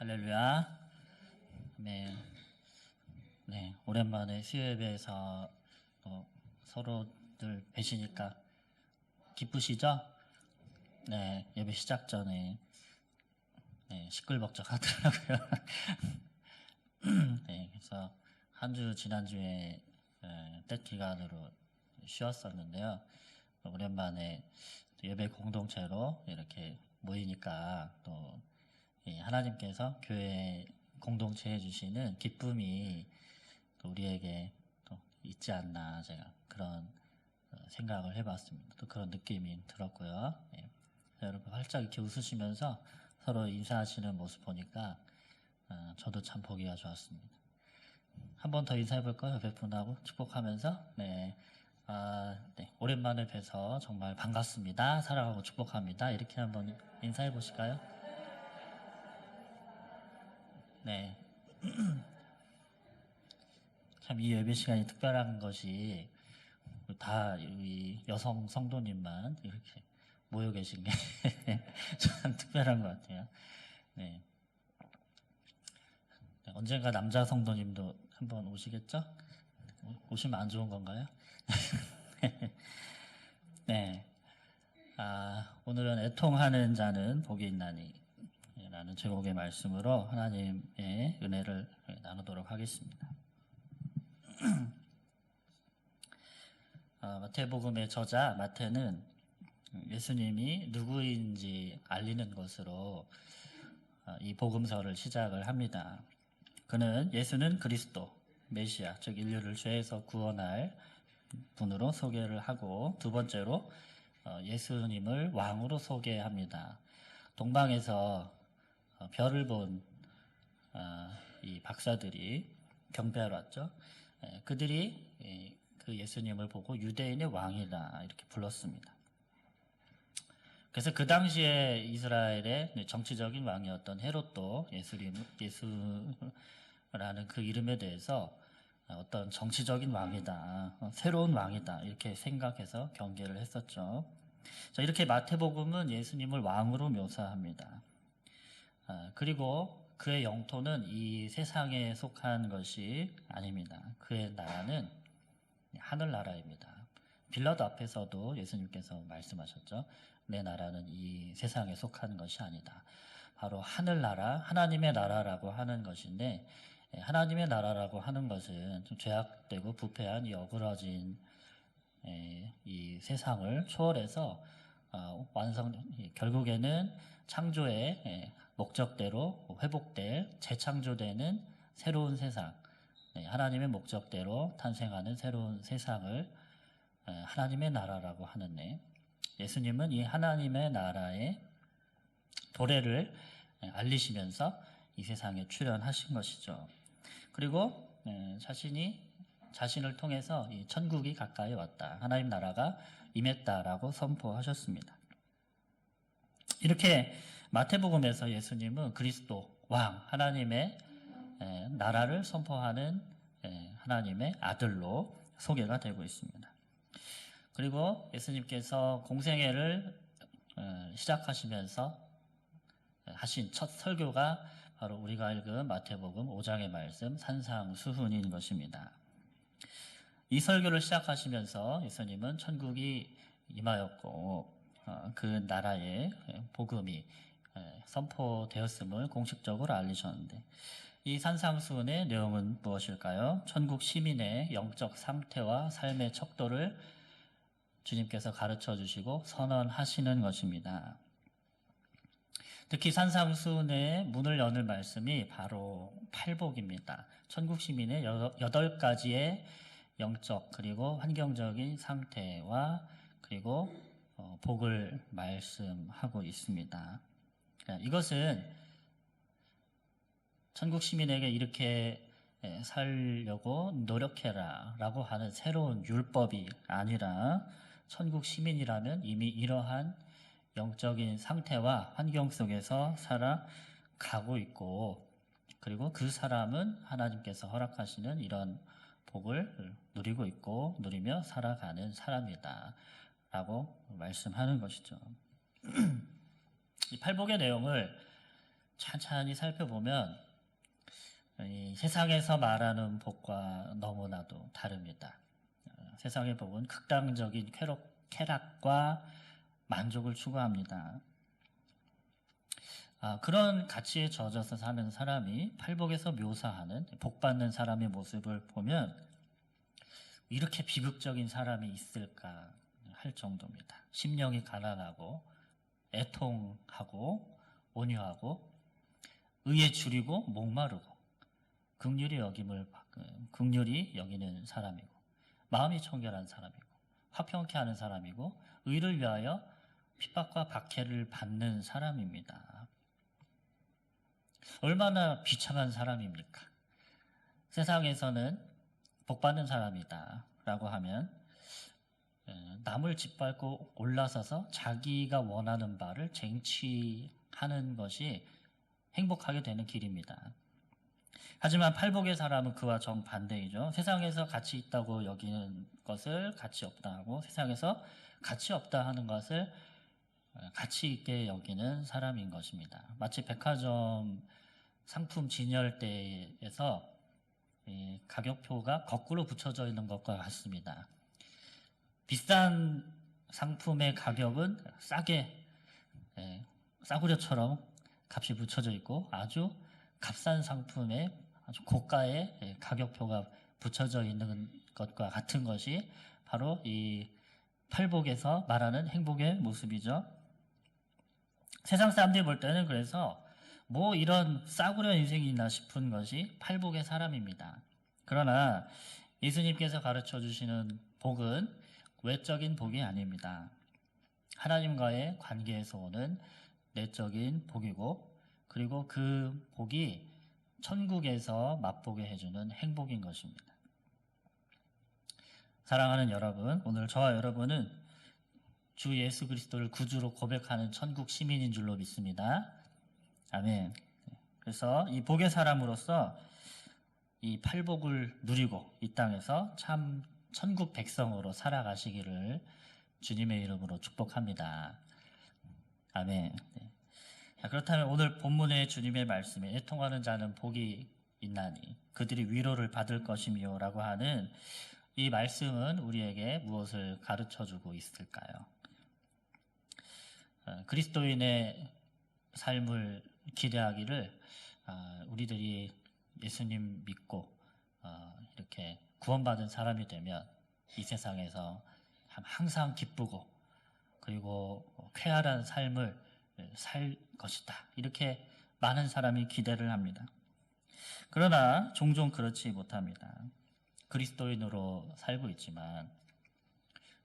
할렐루야. 네, 네, 오랜만에 수요예배에서 서로들 뵈시니까 기쁘시죠? 네, 예배 시작 전에 네, 시끌벅적하더라고요. 네, 그래서 한 주 지난주에 때 기간으로 쉬었었는데요. 오랜만에 예배 공동체로 이렇게 모이니까 또 하나님께서 교회 공동체 해주시는 기쁨이 또 우리에게 또 있지 않나, 제가 그런 생각을 해봤습니다. 또 그런 느낌이 들었고요. 예. 여러분 활짝 이렇게 웃으시면서 서로 인사하시는 모습 보니까 저도 참 보기가 좋았습니다. 한 번 더 인사해볼까요? 옆에 분하고 축복하면서. 네. 네. 오랜만에 뵈서 정말 반갑습니다. 사랑하고 축복합니다. 이렇게 한번 인사해 보실까요? 네. 참 이 예배 시간이 특별한 것이 다 이 여성 성도님만 이렇게 모여 계신 게 참 특별한 것 같아요. 네. 네, 언젠가 남자 성도님도 한번 오시겠죠? 오시면 안 좋은 건가요? 네. 오늘은 애통하는 자는 복이 있나니 라는 제목의 말씀으로 하나님의 은혜를 나누도록 하겠습니다. 마태복음의 저자 마태는 예수님이 누구인지 알리는 것으로 이 복음서를 시작을 합니다. 그는 예수는 그리스도, 메시아, 즉 인류를 죄에서 구원할 분으로 소개를 하고, 두 번째로 예수님을 왕으로 소개합니다. 동방에서 별을 본 이 박사들이 경배하러 왔죠. 그들이 그 예수님을 보고 유대인의 왕이다 이렇게 불렀습니다. 그래서 그 당시에 이스라엘의 정치적인 왕이었던 헤롯도 예수라는 그 이름에 대해서 어떤 정치적인 왕이다, 새로운 왕이다 이렇게 생각해서 경계를 했었죠. 자, 이렇게 마태복음은 예수님을 왕으로 묘사합니다. 그리고 그의 영토는 이 세상에 속한 것이 아닙니다. 그의 나라는 하늘나라입니다. 빌라도 앞에서도 예수님께서 말씀하셨죠. 내 나라는 이 세상에 속한 것이 아니다. 바로 하늘나라, 하나님의 나라라고 하는 것인데, 하나님의 나라라고 하는 것은 좀 죄악되고 부패한 이 어그러진 이 세상을 초월해서 결국에는 창조의 목적대로 회복될, 재창조되는 새로운 세상, 하나님의 목적대로 탄생하는 새로운 세상을 하나님의 나라라고 하는데, 예수님은 이 하나님의 나라의 도래를 알리시면서 이 세상에 출현하신 것이죠. 그리고 자신을 통해서 이 천국이 가까이 왔다, 하나님 나라가 임했다라고 선포하셨습니다. 이렇게 마태복음에서 예수님은 그리스도 왕, 하나님의 나라를 선포하는 하나님의 아들로 소개가 되고 있습니다. 그리고 예수님께서 공생애를 시작하시면서 하신 첫 설교가 바로 우리가 읽은 마태복음 5장의 말씀 산상수훈인 것입니다. 이 설교를 시작하시면서 예수님은 천국이 임하였고 그 나라의 복음이 선포되었음을 공식적으로 알리셨는데, 이 산상수훈의 내용은 무엇일까요? 천국 시민의 영적 상태와 삶의 척도를 주님께서 가르쳐 주시고 선언하시는 것입니다. 특히 산상수훈의 문을 여는 말씀이 바로 팔복입니다. 천국 시민의 8가지의 영적 그리고 환경적인 상태와 그리고 복을 말씀하고 있습니다. 이것은 천국 시민에게 이렇게 살려고 노력해라 라고 하는 새로운 율법이 아니라, 천국 시민이라면 이미 이러한 영적인 상태와 환경 속에서 살아가고 있고, 그리고 그 사람은 하나님께서 허락하시는 이런 복을 누리고 있고 누리며 살아가는 사람이다 라고 말씀하는 것이죠. 이 팔복의 내용을 찬찬히 살펴보면 이 세상에서 말하는 복과 너무나도 다릅니다. 세상의 복은 극단적인 쾌락과 만족을 추구합니다. 그런 가치에 젖어서 사는 사람이 팔복에서 묘사하는 복받는 사람의 모습을 보면 이렇게 비극적인 사람이 있을까 할 정도입니다. 심령이 가난하고 애통하고 온유하고 의에 줄이고 목마르고 긍휼히 여기는 사람이고 마음이 청결한 사람이고 화평케 하는 사람이고 의를 위하여 핍박과 박해를 받는 사람입니다. 얼마나 비참한 사람입니까? 세상에서는 복받는 사람이다 라고 하면 남을 짓밟고 올라서서 자기가 원하는 바를 쟁취하는 것이 행복하게 되는 길입니다. 하지만 팔복의 사람은 그와 정반대이죠. 세상에서 가치 있다고 여기는 것을 가치 없다 하고 세상에서 가치 없다 하는 것을 가치 있게 여기는 사람인 것입니다. 마치 백화점 상품 진열대에서 가격표가 거꾸로 붙여져 있는 것과 같습니다. 비싼 상품의 가격은 싸구려처럼 값이 붙여져 있고 아주 값싼 상품에 아주 고가의 가격표가 붙여져 있는 것과 같은 것이 바로 이 팔복에서 말하는 행복의 모습이죠. 세상 사람들이 볼 때는 그래서 뭐 이런 싸구려 인생이 있나 싶은 것이 팔복의 사람입니다. 그러나 예수님께서 가르쳐 주시는 복은 외적인 복이 아닙니다. 하나님과의 관계에서 오는 내적인 복이고 그리고 그 복이 천국에서 맛보게 해주는 행복인 것입니다. 사랑하는 여러분, 오늘 저와 여러분은 주 예수 그리스도를 구주로 고백하는 천국 시민인 줄로 믿습니다. 아멘. 그래서 이 복의 사람으로서 이 팔복을 누리고 이 땅에서 참 천국 백성으로 살아가시기를 주님의 이름으로 축복합니다. 아멘. 자, 그렇다면 오늘 본문의 주님의 말씀에 애통하는 자는 복이 있나니 그들이 위로를 받을 것이며 라고 하는 이 말씀은 우리에게 무엇을 가르쳐주고 있을까요? 그리스도인의 삶을 기대하기를 우리들이 예수님 믿고 이렇게 구원받은 사람이 되면 이 세상에서 항상 기쁘고 그리고 쾌활한 삶을 살 것이다. 이렇게 많은 사람이 기대를 합니다. 그러나 종종 그렇지 못합니다. 그리스도인으로 살고 있지만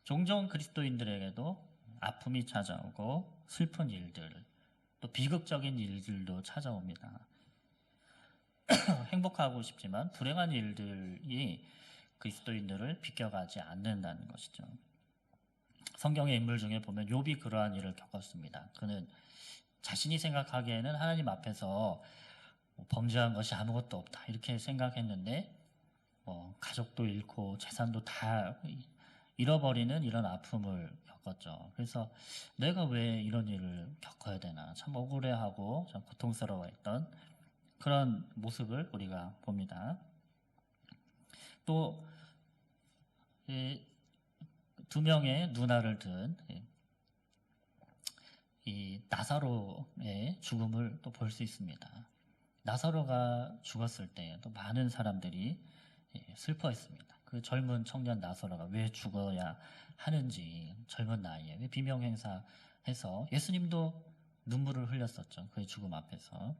종종 그리스도인들에게도 아픔이 찾아오고 슬픈 일들, 또 비극적인 일들도 찾아옵니다. 행복하고 싶지만 불행한 일들이 그리스도인들을 비껴가지 않는다는 것이죠. 성경의 인물 중에 보면 욥이 그러한 일을 겪었습니다. 그는 자신이 생각하기에는 하나님 앞에서 범죄한 것이 아무것도 없다 이렇게 생각했는데 가족도 잃고 재산도 다 잃어버리는 이런 아픔을 겪었죠. 그래서 내가 왜 이런 일을 겪어야 되나 참 억울해하고 참 고통스러워했던 그런 모습을 우리가 봅니다. 또 두 명의 누나를 둔 이 나사로의 죽음을 또 볼 수 있습니다. 나사로가 죽었을 때 또 많은 사람들이 슬퍼했습니다. 그 젊은 청년 나사로가 왜 죽어야 하는지 젊은 나이에 왜 비명행사해서 예수님도 눈물을 흘렸었죠. 그의 죽음 앞에서.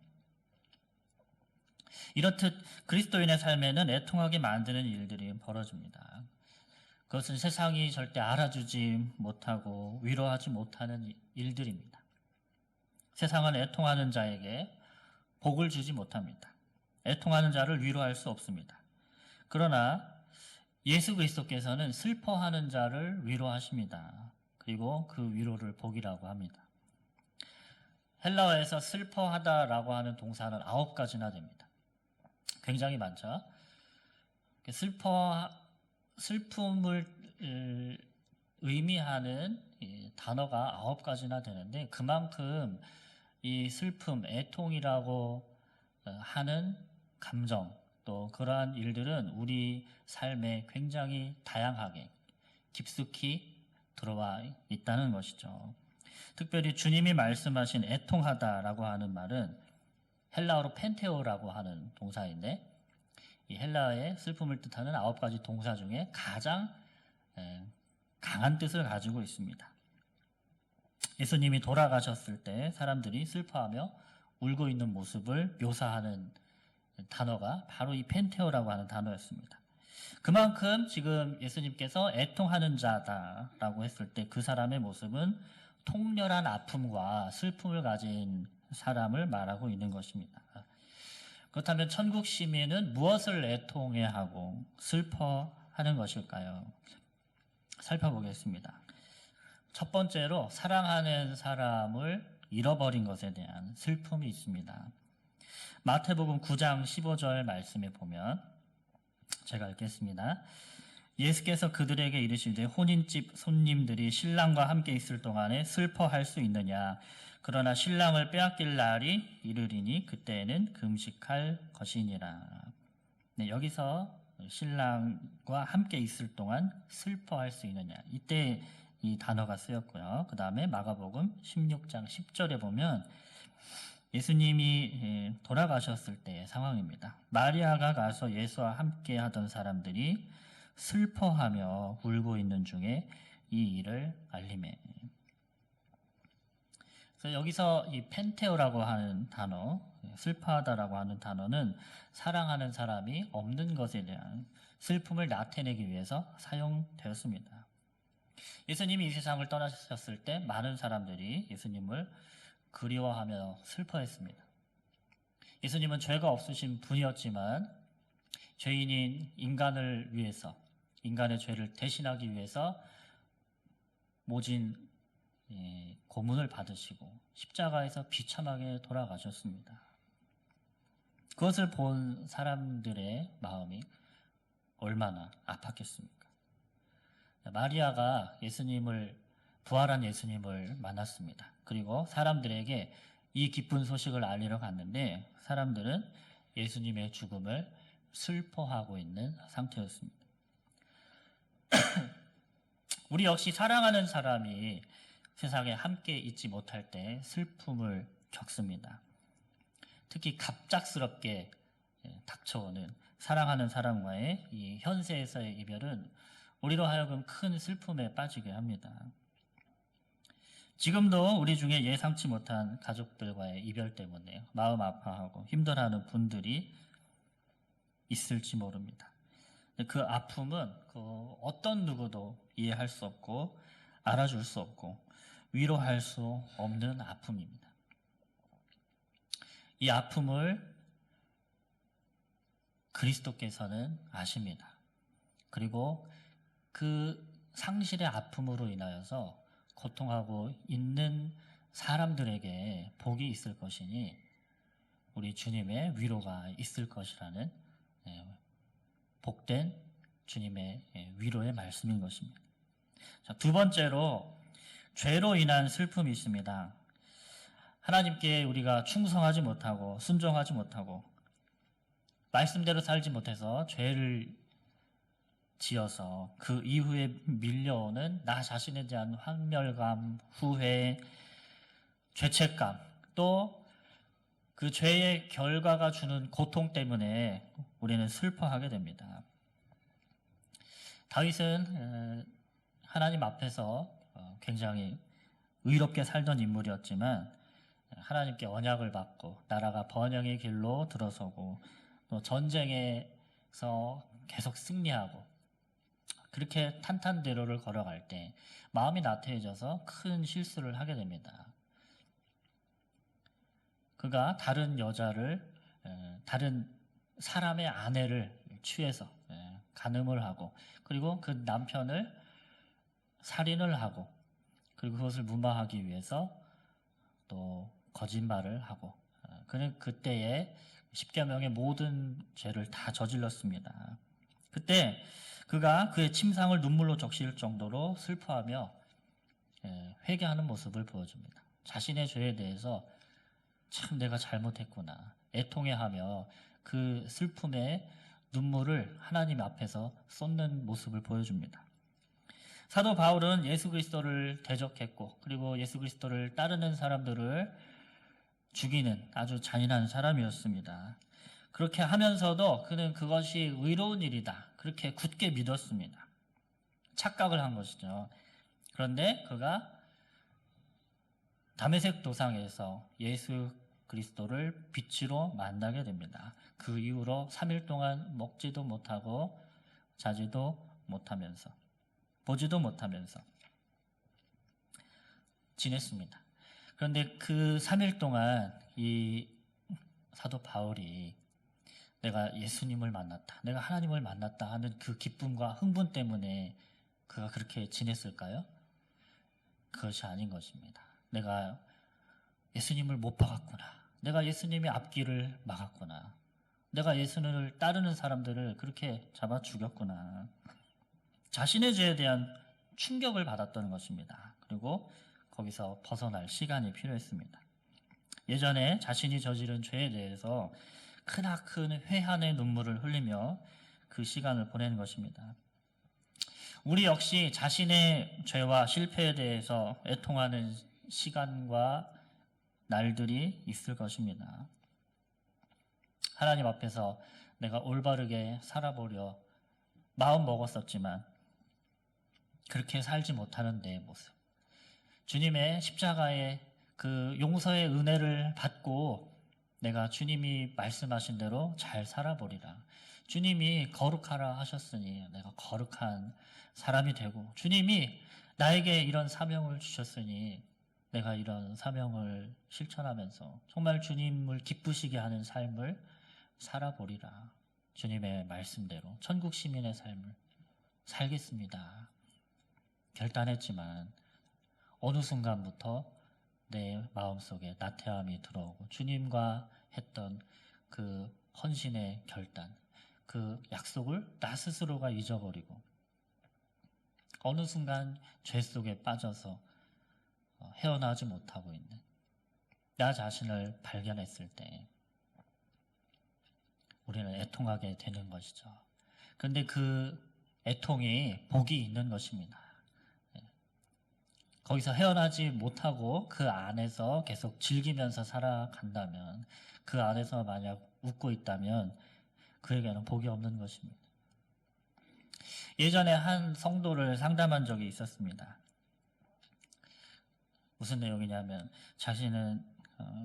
이렇듯 그리스도인의 삶에는 애통하게 만드는 일들이 벌어집니다. 그것은 세상이 절대 알아주지 못하고 위로하지 못하는 일들입니다. 세상은 애통하는 자에게 복을 주지 못합니다. 애통하는 자를 위로할 수 없습니다. 그러나 예수 그리스도께서는 슬퍼하는 자를 위로하십니다. 그리고 그 위로를 복이라고 합니다. 헬라어에서 슬퍼하다라고 하는 동사는 9가지나 됩니다. 굉장히 많죠. 슬픔을 의미하는 단어가 9가지나 되는데 그만큼 이 슬픔, 애통이라고 하는 감정, 또 그러한 일들은 우리 삶에 굉장히 다양하게 깊숙이 들어와 있다는 것이죠. 특별히 주님이 말씀하신 애통하다라고 하는 말은 헬라어로 펜테오라고 하는 동사인데, 이 헬라어의 슬픔을 뜻하는 9가지 동사 중에 가장 강한 뜻을 가지고 있습니다. 예수님이 돌아가셨을 때 사람들이 슬퍼하며 울고 있는 모습을 묘사하는 단어가 바로 이 펜테오라고 하는 단어였습니다. 그만큼 지금 예수님께서 애통하는 자다라고 했을 때 그 사람의 모습은 통렬한 아픔과 슬픔을 가진 사람을 말하고 있는 것입니다. 그렇다면 천국 시민은 무엇을 애통해 하고 슬퍼하는 것일까요? 살펴보겠습니다. 첫 번째로 사랑하는 사람을 잃어버린 것에 대한 슬픔이 있습니다. 마태복음 9장 15절 말씀에 보면, 제가 읽겠습니다. 예수께서 그들에게 이르시되 혼인집 손님들이 신랑과 함께 있을 동안에 슬퍼할 수 있느냐? 그러나 신랑을 빼앗길 날이 이르리니 그때에는 금식할 것이니라. 네, 여기서 신랑과 함께 있을 동안 슬퍼할 수 있느냐, 이때 이 단어가 쓰였고요. 그 다음에 마가복음 16장 10절에 보면 예수님이 돌아가셨을 때의 상황입니다. 마리아가 가서 예수와 함께 하던 사람들이 슬퍼하며 울고 있는 중에 이 일을 알리매. 그래서 여기서 이 펜테오라고 하는 단어, 슬퍼하다라고 하는 단어는 사랑하는 사람이 없는 것에 대한 슬픔을 나타내기 위해서 사용되었습니다. 예수님이 이 세상을 떠나셨을 때 많은 사람들이 예수님을 그리워하며 슬퍼했습니다. 예수님은 죄가 없으신 분이었지만 죄인인 인간을 위해서, 인간의 죄를 대신하기 위해서 모진 고문을 받으시고 십자가에서 비참하게 돌아가셨습니다. 그것을 본 사람들의 마음이 얼마나 아팠겠습니까? 마리아가 부활한 예수님을 만났습니다. 그리고 사람들에게 이 기쁜 소식을 알리러 갔는데 사람들은 예수님의 죽음을 슬퍼하고 있는 상태였습니다. 우리 역시 사랑하는 사람이 세상에 함께 있지 못할 때 슬픔을 겪습니다. 특히 갑작스럽게 닥쳐오는 사랑하는 사람과의 이 현세에서의 이별은 우리로 하여금 큰 슬픔에 빠지게 합니다. 지금도 우리 중에 예상치 못한 가족들과의 이별 때문에 마음 아파하고 힘들어하는 분들이 있을지 모릅니다. 그 아픔은 어떤 누구도 이해할 수 없고 알아줄 수 없고 위로할 수 없는 아픔입니다. 이 아픔을 그리스도께서는 아십니다. 그리고 그 상실의 아픔으로 인하여서 고통하고 있는 사람들에게 복이 있을 것이니 우리 주님의 위로가 있을 것이라는 복된 주님의 위로의 말씀인 것입니다. 자, 두 번째로 죄로 인한 슬픔이 있습니다. 하나님께 우리가 충성하지 못하고 순종하지 못하고 말씀대로 살지 못해서 죄를 지어서 그 이후에 밀려오는 나 자신에 대한 환멸감, 후회, 죄책감, 또 그 죄의 결과가 주는 고통 때문에 우리는 슬퍼하게 됩니다. 다윗은 하나님 앞에서 굉장히 의롭게 살던 인물이었지만 하나님께 언약을 받고 나라가 번영의 길로 들어서고 또 전쟁에서 계속 승리하고 그렇게 탄탄대로를 걸어갈 때 마음이 나태해져서 큰 실수를 하게 됩니다. 그가 다른 사람의 아내를 취해서 간음을 하고 그리고 그 남편을 살인을 하고 그리고 그것을 무마하기 위해서 또 거짓말을 하고 그는 그때에 십계명의 모든 죄를 다 저질렀습니다. 그때 그가 그의 침상을 눈물로 적실 정도로 슬퍼하며 회개하는 모습을 보여줍니다. 자신의 죄에 대해서 참 내가 잘못했구나 애통해하며 그 슬픔의 눈물을 하나님 앞에서 쏟는 모습을 보여줍니다. 사도 바울은 예수 그리스도를 대적했고 그리고 예수 그리스도를 따르는 사람들을 죽이는 아주 잔인한 사람이었습니다. 그렇게 하면서도 그는 그것이 의로운 일이다 그렇게 굳게 믿었습니다. 착각을 한 것이죠. 그런데 그가 다메섹 도상에서 예수 그리스도를 빛으로 만나게 됩니다. 그 이후로 3일 동안 먹지도 못하고 자지도 못하면서 보지도 못하면서 지냈습니다. 그런데 그 3일 동안 이 사도 바울이 내가 예수님을 만났다, 내가 하나님을 만났다 하는 그 기쁨과 흥분 때문에 그가 그렇게 지냈을까요? 그것이 아닌 것입니다. 내가 예수님을 못 박았구나. 내가 예수님의 앞길을 막았구나. 내가 예수님을 따르는 사람들을 그렇게 잡아 죽였구나. 자신의 죄에 대한 충격을 받았던 것입니다. 그리고 거기서 벗어날 시간이 필요했습니다. 예전에 자신이 저지른 죄에 대해서 크나큰 회한의 눈물을 흘리며 그 시간을 보내는 것입니다. 우리 역시 자신의 죄와 실패에 대해서 애통하는 시간과 날들이 있을 것입니다. 하나님 앞에서 내가 올바르게 살아보려 마음 먹었었지만 그렇게 살지 못하는 내 모습, 주님의 십자가의 그 용서의 은혜를 받고 내가 주님이 말씀하신 대로 잘 살아보리라. 주님이 거룩하라 하셨으니 내가 거룩한 사람이 되고, 주님이 나에게 이런 사명을 주셨으니 내가 이런 사명을 실천하면서 정말 주님을 기쁘시게 하는 삶을 살아보리라. 주님의 말씀대로 천국 시민의 삶을 살겠습니다. 결단했지만 어느 순간부터 내 마음속에 나태함이 들어오고 주님과 했던 그 헌신의 결단, 그 약속을 나 스스로가 잊어버리고 어느 순간 죄 속에 빠져서 헤어나지 못하고 있는 나 자신을 발견했을 때 우리는 애통하게 되는 것이죠. 그런데 그 애통이 복이 있는 것입니다. 거기서 헤어나지 못하고 그 안에서 계속 즐기면서 살아간다면, 그 안에서 만약 웃고 있다면 그에게는 복이 없는 것입니다. 예전에 한 성도를 상담한 적이 있었습니다. 무슨 내용이냐면 자신은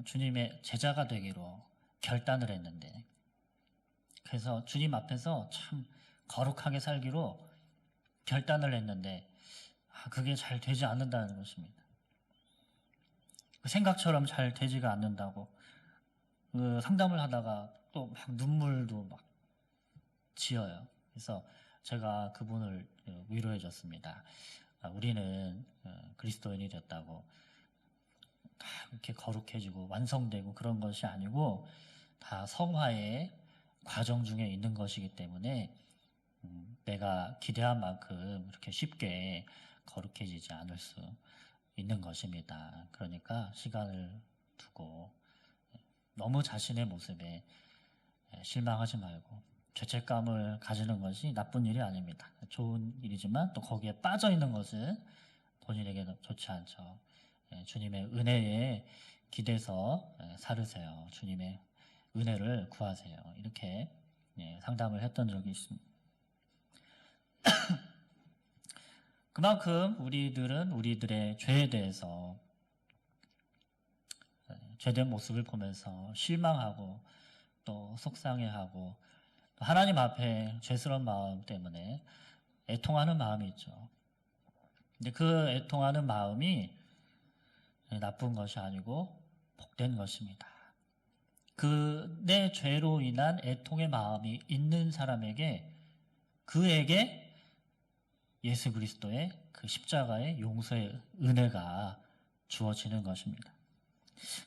주님의 제자가 되기로 결단을 했는데, 그래서 주님 앞에서 참 거룩하게 살기로 결단을 했는데 그게 잘 되지 않는다는 것입니다. 생각처럼 잘 되지가 않는다고 상담을 하다가 또 막 눈물도 막 지어요. 그래서 제가 그분을 위로해 줬습니다. 우리는 그리스도인이 됐다고 다 이렇게 거룩해지고 완성되고 그런 것이 아니고 다 성화의 과정 중에 있는 것이기 때문에 내가 기대한 만큼 이렇게 쉽게 거룩해지지 않을 수 있는 것입니다. 그러니까 시간을 두고 너무 자신의 모습에 실망하지 말고 죄책감을 가지는 것이 나쁜 일이 아닙니다. 좋은 일이지만 또 거기에 빠져 있는 것은 본인에게 좋지 않죠. 주님의 은혜에 기대서 살으세요. 주님의 은혜를 구하세요. 이렇게 상담을 했던 적이 있습니다. 그만큼 우리들은 우리들의 죄에 대해서 죄된 모습을 보면서 실망하고 또 속상해하고 또 하나님 앞에 죄스러운 마음 때문에 애통하는 마음이 있죠. 근데 그 애통하는 마음이 나쁜 것이 아니고 복된 것입니다. 그 내 죄로 인한 애통의 마음이 있는 사람에게, 그에게 예수 그리스도의 그 십자가의 용서의 은혜가 주어지는 것입니다.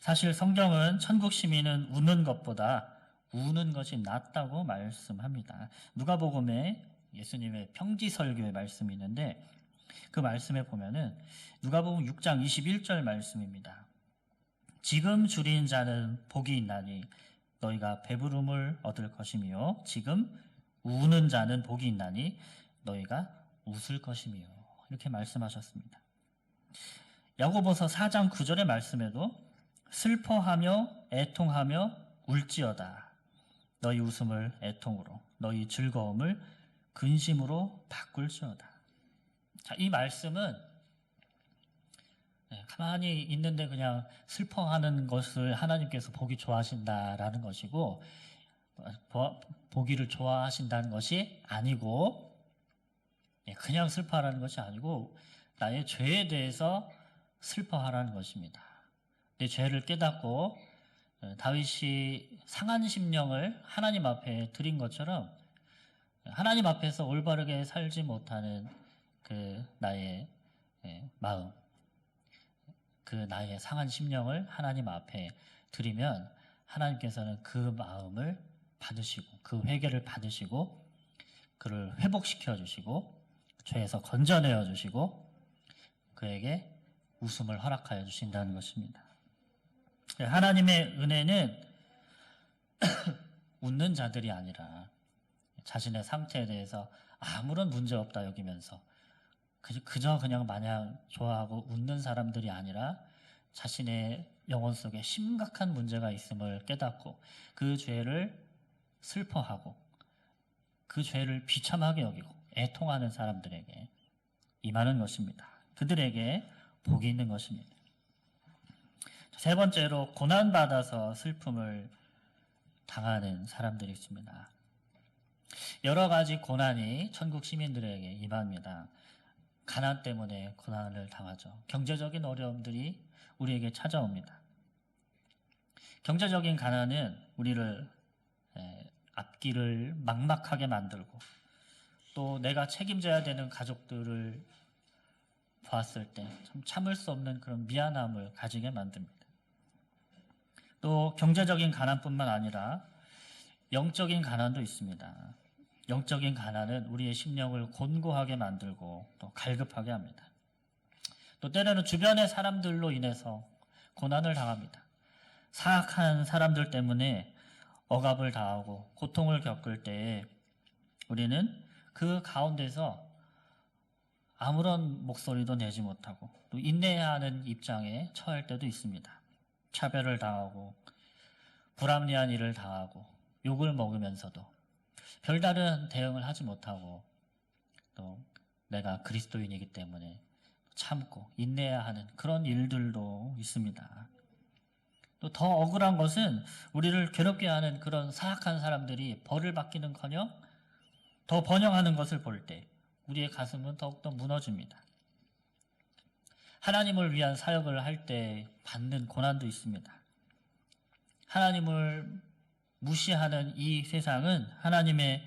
사실 성경은 천국 시민은 웃는 것보다 우는 것이 낫다고 말씀합니다. 누가복음에 예수님의 평지설교의 말씀이 있는데 그 말씀에 보면은 누가복음 6장 21절 말씀입니다. 지금 줄인 자는 복이 있나니 너희가 배부름을 얻을 것이며 지금 우는 자는 복이 있나니 너희가 웃을 것이며 이렇게 말씀하셨습니다. 야고보서 4장 9절의 말씀에도 슬퍼하며 애통하며 울지어다. 너희 웃음을 애통으로 너희 즐거움을 근심으로 바꿀지어다. 자, 이 말씀은 가만히 있는데 그냥 슬퍼하는 것을 하나님께서 보기 좋아하신다라는 것이고 보기를 좋아하신다는 것이 아니고 그냥 슬퍼하라는 것이 아니고 나의 죄에 대해서 슬퍼하라는 것입니다. 내 죄를 깨닫고 다윗이 상한 심령을 하나님 앞에 드린 것처럼 하나님 앞에서 올바르게 살지 못하는 그 나의 마음, 그 나의 상한 심령을 하나님 앞에 드리면 하나님께서는 그 마음을 받으시고 그 회개를 받으시고 그를 회복시켜 주시고 죄에서 건져내어 주시고 그에게 웃음을 허락하여 주신다는 것입니다. 하나님의 은혜는 웃는 자들이 아니라 자신의 상태에 대해서 아무런 문제 없다 여기면서 그저 그냥 마냥 좋아하고 웃는 사람들이 아니라 자신의 영혼 속에 심각한 문제가 있음을 깨닫고 그 죄를 슬퍼하고 그 죄를 비참하게 여기고 애통하는 사람들에게 임하는 것입니다. 그들에게 복이 있는 것입니다. 세 번째로 고난받아서 슬픔을 당하는 사람들이 있습니다. 여러 가지 고난이 천국 시민들에게 임합니다. 가난 때문에 고난을 당하죠. 경제적인 어려움들이 우리에게 찾아옵니다. 경제적인 가난은 우리를 앞길을 막막하게 만들고 또 내가 책임져야 되는 가족들을 봤을 때 참 참을 수 없는 그런 미안함을 가지게 만듭니다. 또 경제적인 가난뿐만 아니라 영적인 가난도 있습니다. 영적인 가난은 우리의 심령을 곤고하게 만들고 또 갈급하게 합니다. 또 때로는 주변의 사람들로 인해서 고난을 당합니다. 사악한 사람들 때문에 억압을 당하고 고통을 겪을 때에 우리는 그 가운데서 아무런 목소리도 내지 못하고 또 인내해야 하는 입장에 처할 때도 있습니다. 차별을 당하고 불합리한 일을 당하고 욕을 먹으면서도 별다른 대응을 하지 못하고 또 내가 그리스도인이기 때문에 참고 인내해야 하는 그런 일들도 있습니다. 또 더 억울한 것은 우리를 괴롭게 하는 그런 사악한 사람들이 벌을 받기는커녕 더 번영하는 것을 볼 때 우리의 가슴은 더욱더 무너집니다. 하나님을 위한 사역을 할 때 받는 고난도 있습니다. 하나님을 무시하는 이 세상은 하나님의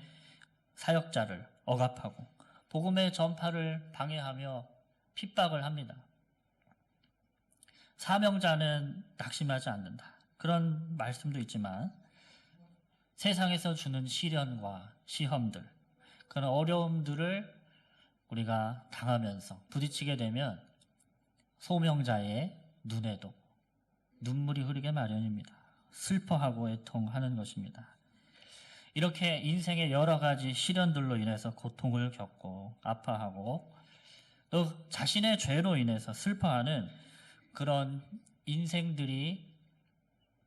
사역자를 억압하고 복음의 전파를 방해하며 핍박을 합니다. 사명자는 낙심하지 않는다. 그런 말씀도 있지만 세상에서 주는 시련과 시험들, 그런 어려움들을 우리가 당하면서 부딪히게 되면 소명자의 눈에도 눈물이 흐르게 마련입니다. 슬퍼하고 애통하는 것입니다. 이렇게 인생의 여러 가지 시련들로 인해서 고통을 겪고 아파하고 또 자신의 죄로 인해서 슬퍼하는 그런 인생들이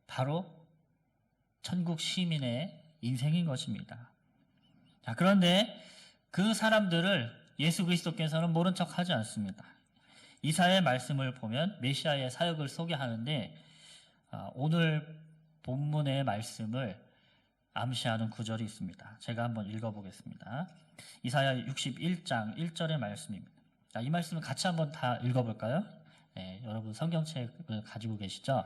바로 천국 시민의 인생인 것입니다. 자, 그런데 그 사람들을 예수 그리스도께서는 모른 척 하지 않습니다. 이사야의 말씀을 보면 메시아의 사역을 소개하는데 오늘 본문의 말씀을 암시하는 구절이 있습니다. 제가 한번 읽어보겠습니다. 이사야 61장 1절의 말씀입니다. 자, 이 말씀을 같이 한번 다 읽어볼까요? 네, 여러분 성경책을 가지고 계시죠?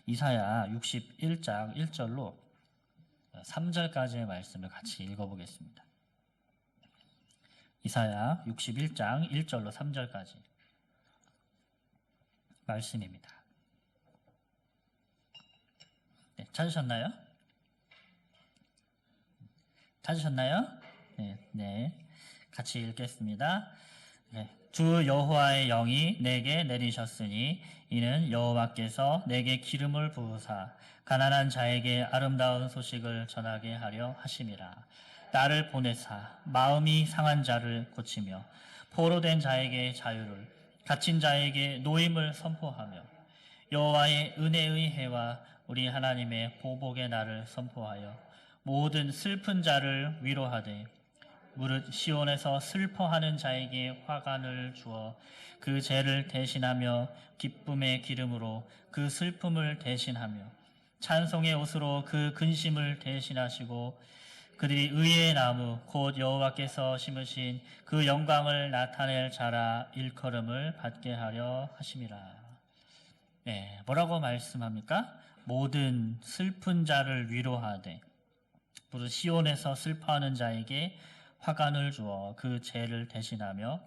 이사야 61장 1절로 3절까지의 말씀을 같이 읽어보겠습니다. 이사야 61장 1절로 3절까지 말씀입니다. 네, 찾으셨나요? 찾으셨나요? 네, 같이 읽겠습니다. 네, 주 여호와의 영이 내게 내리셨으니 이는 여호와께서 내게 기름을 부으사 가난한 자에게 아름다운 소식을 전하게 하려 하심이라. 나를 보내사 마음이 상한 자를 고치며 포로된 자에게 자유를, 갇힌 자에게 노임을 선포하며 여호와의 은혜의 해와 우리 하나님의 보복의 날을 선포하여 모든 슬픈 자를 위로하되 무릇 시온에서 슬퍼하는 자에게 화관을 주어 그 죄를 대신하며 기쁨의 기름으로 그 슬픔을 대신하며 찬송의 옷으로 그 근심을 대신하시고 그들이 의의 나무 곧 여호와께서 심으신 그 영광을 나타낼 자라 일컬음을 받게 하려 하심이라. 네, 뭐라고 말씀합니까? 모든 슬픈 자를 위로하되 무릇 시온에서 슬퍼하는 자에게 화관을 주어 그 죄를 대신하며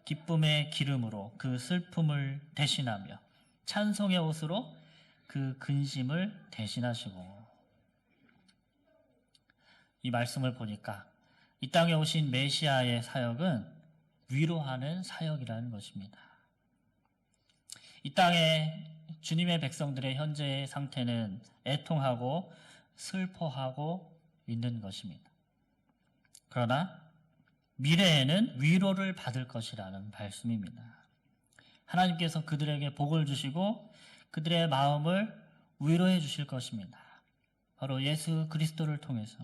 기쁨의 기름으로 그 슬픔을 대신하며 찬송의 옷으로 그 근심을 대신하시고. 이 말씀을 보니까 이 땅에 오신 메시아의 사역은 위로하는 사역이라는 것입니다. 이 땅에 주님의 백성들의 현재의 상태는 애통하고 슬퍼하고 있는 것입니다. 그러나 미래에는 위로를 받을 것이라는 말씀입니다. 하나님께서 그들에게 복을 주시고 그들의 마음을 위로해 주실 것입니다. 바로 예수 그리스도를 통해서.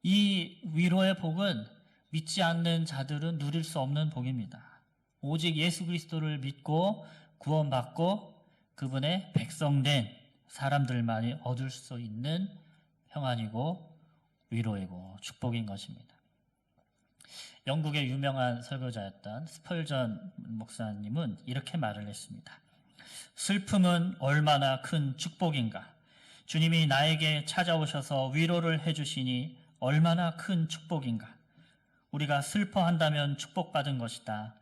이 위로의 복은 믿지 않는 자들은 누릴 수 없는 복입니다. 오직 예수 그리스도를 믿고 구원받고 그분의 백성된 사람들만이 얻을 수 있는 평안이고 위로이고 축복인 것입니다. 영국의 유명한 설교자였던 스펄전 목사님은 이렇게 말을 했습니다. 슬픔은 얼마나 큰 축복인가. 주님이 나에게 찾아오셔서 위로를 해주시니 얼마나 큰 축복인가. 우리가 슬퍼한다면 축복받은 것이다.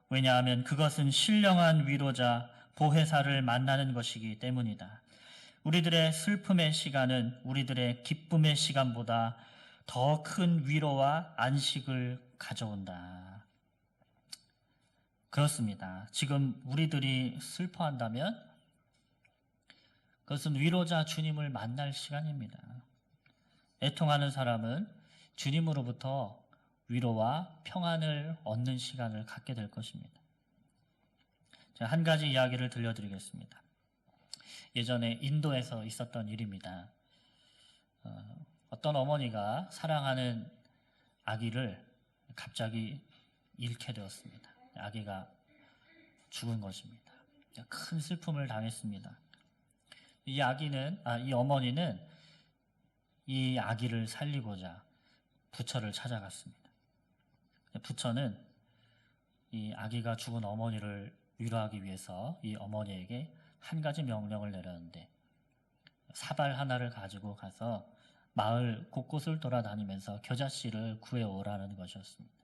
왜냐하면 그것은 신령한 위로자 보혜사를 만나는 것이기 때문이다. 우리들의 슬픔의 시간은 우리들의 기쁨의 시간보다 더 큰 위로와 안식을 가져온다. 그렇습니다. 지금 우리들이 슬퍼한다면 그것은 위로자 주님을 만날 시간입니다. 애통하는 사람은 주님으로부터 위로와 평안을 얻는 시간을 갖게 될 것입니다. 제가 한 가지 이야기를 들려드리겠습니다. 예전에 인도에서 있었던 일입니다. 어떤 어머니가 사랑하는 아기를 갑자기 잃게 되었습니다. 아기가 죽은 것입니다. 큰 슬픔을 당했습니다. 이 어머니는 이 아기를 살리고자 부처를 찾아갔습니다. 부처는 이 아기가 죽은 어머니를 위로하기 위해서 이 어머니에게 한 가지 명령을 내렸는데 사발 하나를 가지고 가서 마을 곳곳을 돌아다니면서 겨자씨를 구해오라는 것이었습니다.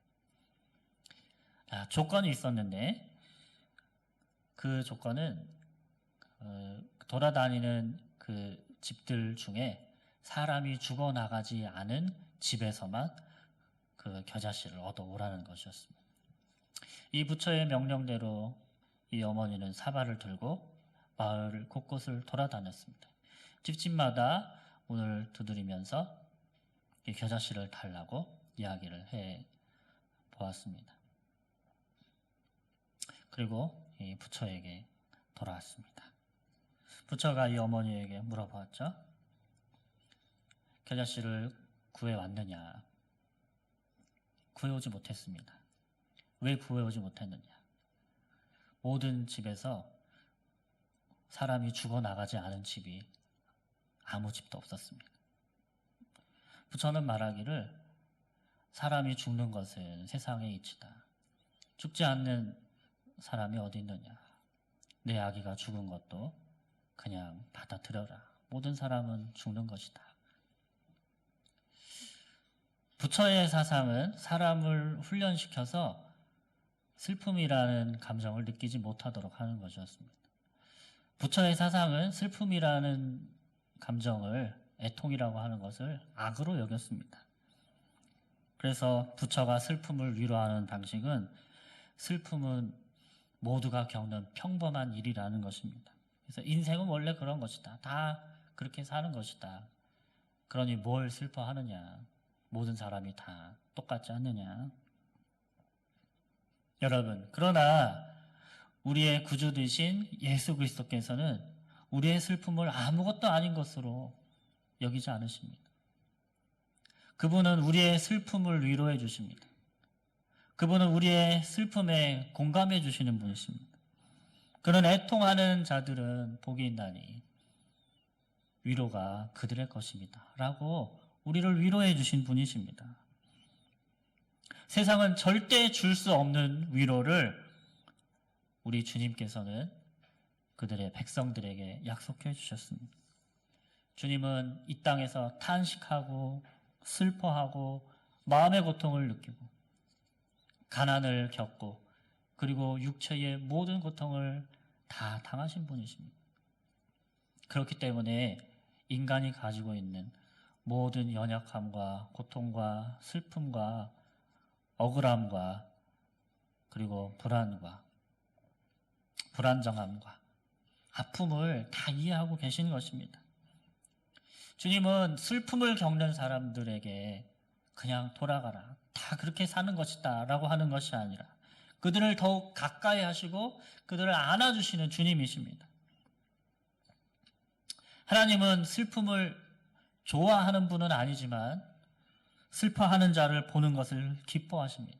조건이 있었는데 그 조건은 돌아다니는 그 집들 중에 사람이 죽어나가지 않은 집에서만 그 겨자씨를 얻어오라는 것이었습니다. 이 부처의 명령대로 이 어머니는 사발을 들고 마을 곳곳을 돌아다녔습니다. 집집마다 문을 두드리면서 이 겨자씨를 달라고 이야기를 해 보았습니다. 그리고 이 부처에게 돌아왔습니다. 부처가 이 어머니에게 물어보았죠. 겨자씨를 구해왔느냐? 구해오지 못했습니다. 왜 구해오지 못했느냐? 모든 집에서 사람이 죽어나가지 않은 집이 아무 집도 없었습니다. 부처는 말하기를 사람이 죽는 것은 세상의 이치다. 죽지 않는 사람이 어디 있느냐? 내 아기가 죽은 것도 그냥 받아들여라. 모든 사람은 죽는 것이다. 부처의 사상은 사람을 훈련시켜서 슬픔이라는 감정을 느끼지 못하도록 하는 것이었습니다. 부처의 사상은 슬픔이라는 감정을 애통이라고 하는 것을 악으로 여겼습니다. 그래서 부처가 슬픔을 위로하는 방식은 슬픔은 모두가 겪는 평범한 일이라는 것입니다. 그래서 인생은 원래 그런 것이다. 다 그렇게 사는 것이다. 그러니 뭘 슬퍼하느냐. 모든 사람이 다 똑같지 않느냐. 여러분, 그러나 우리의 구주 되신 예수 그리스도께서는 우리의 슬픔을 아무것도 아닌 것으로 여기지 않으십니다. 그분은 우리의 슬픔을 위로해 주십니다. 그분은 우리의 슬픔에 공감해 주시는 분이십니다. 그런 애통하는 자들은 복이 있나니 위로가 그들의 것입니다. 라고 우리를 위로해 주신 분이십니다. 세상은 절대 줄 수 없는 위로를 우리 주님께서는 그들의 백성들에게 약속해 주셨습니다. 주님은 이 땅에서 탄식하고 슬퍼하고 마음의 고통을 느끼고 가난을 겪고 그리고 육체의 모든 고통을 다 당하신 분이십니다. 그렇기 때문에 인간이 가지고 있는 모든 연약함과 고통과 슬픔과 억울함과 그리고 불안과 불안정함과 아픔을 다 이해하고 계시는 것입니다. 주님은 슬픔을 겪는 사람들에게 그냥 돌아가라, 다 그렇게 사는 것이다 라고 하는 것이 아니라 그들을 더욱 가까이 하시고 그들을 안아주시는 주님이십니다. 하나님은 슬픔을 좋아하는 분은 아니지만 슬퍼하는 자를 보는 것을 기뻐하십니다.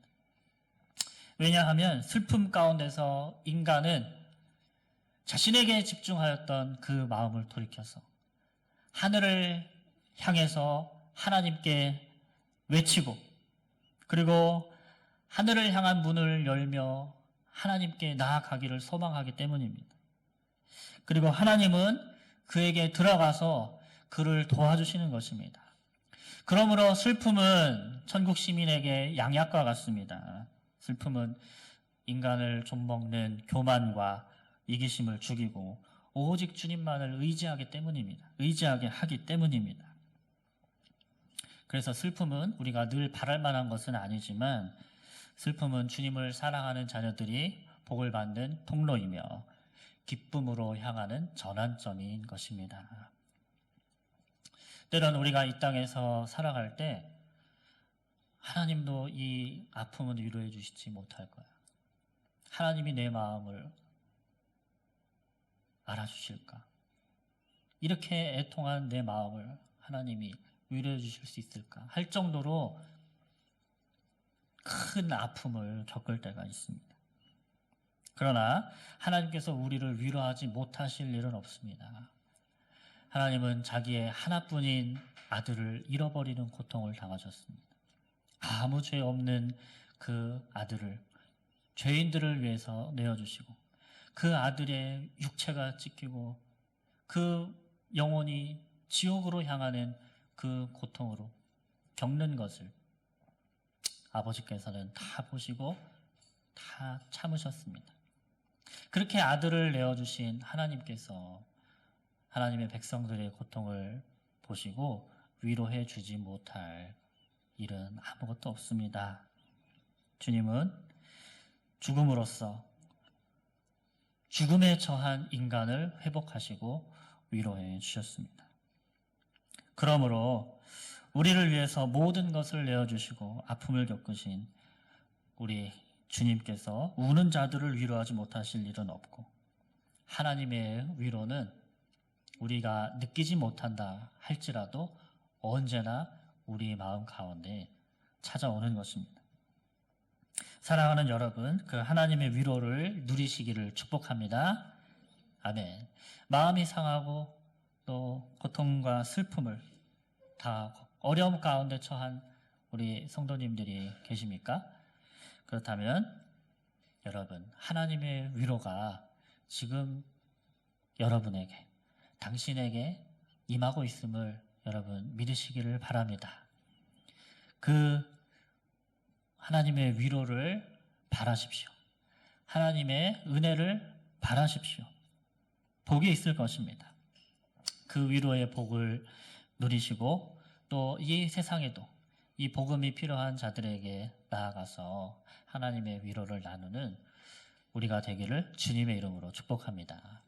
왜냐하면 슬픔 가운데서 인간은 자신에게 집중하였던 그 마음을 돌이켜서 하늘을 향해서 하나님께 외치고 그리고 하늘을 향한 문을 열며 하나님께 나아가기를 소망하기 때문입니다. 그리고 하나님은 그에게 들어가서 그를 도와주시는 것입니다. 그러므로 슬픔은 천국 시민에게 양약과 같습니다. 슬픔은 인간을 좀먹는 교만과 이기심을 죽이고 오직 주님만을 의지하기 때문입니다. 의지하게 하기 때문입니다. 그래서 슬픔은 우리가 늘 바랄 만한 것은 아니지만 슬픔은 주님을 사랑하는 자녀들이 복을 받는 통로이며 기쁨으로 향하는 전환점인 것입니다. 때론 우리가 이 땅에서 살아갈 때 하나님도 이 아픔을 위로해 주시지 못할 거야. 하나님이 내 마음을 알아주실까? 이렇게 애통한 내 마음을 하나님이 위로해 주실 수 있을까? 할 정도로 큰 아픔을 겪을 때가 있습니다. 그러나 하나님께서 우리를 위로하지 못하실 일은 없습니다. 하나님은 자기의 하나뿐인 아들을 잃어버리는 고통을 당하셨습니다. 아무 죄 없는 그 아들을 죄인들을 위해서 내어주시고 그 아들의 육체가 찢기고 그 영혼이 지옥으로 향하는 그 고통으로 겪는 것을 아버지께서는 다 보시고 다 참으셨습니다. 그렇게 아들을 내어주신 하나님께서 하나님의 백성들의 고통을 보시고 위로해 주지 못할 일은 아무것도 없습니다. 주님은 죽음으로써 죽음에 처한 인간을 회복하시고 위로해 주셨습니다. 그러므로 우리를 위해서 모든 것을 내어주시고 아픔을 겪으신 우리 주님께서 우는 자들을 위로하지 못하실 일은 없고 하나님의 위로는 우리가 느끼지 못한다 할지라도 언제나 우리 마음 가운데 찾아오는 것입니다. 사랑하는 여러분, 그 하나님의 위로를 누리시기를 축복합니다. 아멘. 마음이 상하고 또 고통과 슬픔을 다 어려움 가운데 처한 우리 성도님들이 계십니까? 그렇다면 여러분, 하나님의 위로가 지금 여러분에게, 당신에게 임하고 있음을 여러분 믿으시기를 바랍니다. 그 하나님의 위로를 바라십시오. 하나님의 은혜를 바라십시오. 복이 있을 것입니다. 그 위로의 복을 누리시고 또 이 세상에도 이 복음이 필요한 자들에게 나아가서 하나님의 위로를 나누는 우리가 되기를 주님의 이름으로 축복합니다.